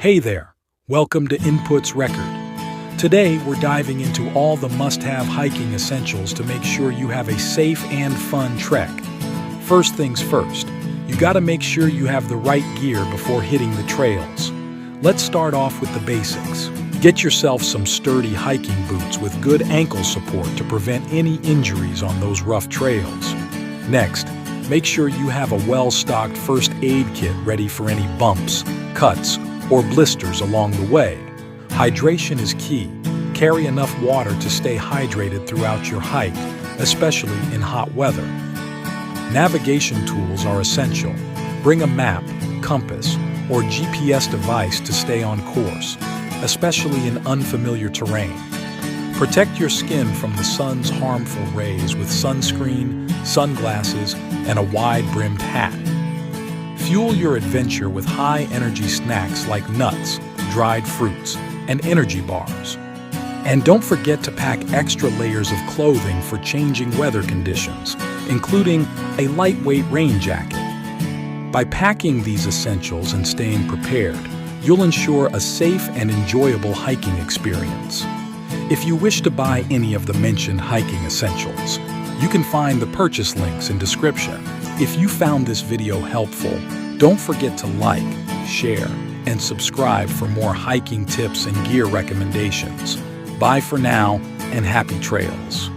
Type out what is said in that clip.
Hey there, welcome to Inputs Record. Today we're diving into all the must-have hiking essentials to make sure you have a safe and fun trek. First things first, you gotta make sure you have the right gear before hitting the trails. Let's start off with the basics. Get yourself some sturdy hiking boots with good ankle support to prevent any injuries on those rough trails. Next, make sure you have a well-stocked first aid kit ready for any bumps, cuts, or blisters along the way. Hydration is key. Carry enough water to stay hydrated throughout your hike, especially in hot weather. Navigation tools are essential. Bring a map, compass, or GPS device to stay on course, especially in unfamiliar terrain. Protect your skin from the sun's harmful rays with sunscreen, sunglasses, and a wide-brimmed hat. Fuel your adventure with high-energy snacks like nuts, dried fruits, and energy bars. And don't forget to pack extra layers of clothing for changing weather conditions, including a lightweight rain jacket. By packing these essentials and staying prepared, you'll ensure a safe and enjoyable hiking experience. If you wish to buy any of the mentioned hiking essentials, you can find the purchase links in description. If you found this video helpful, don't forget to like, share, and subscribe for more hiking tips and gear recommendations. Bye for now, and happy trails.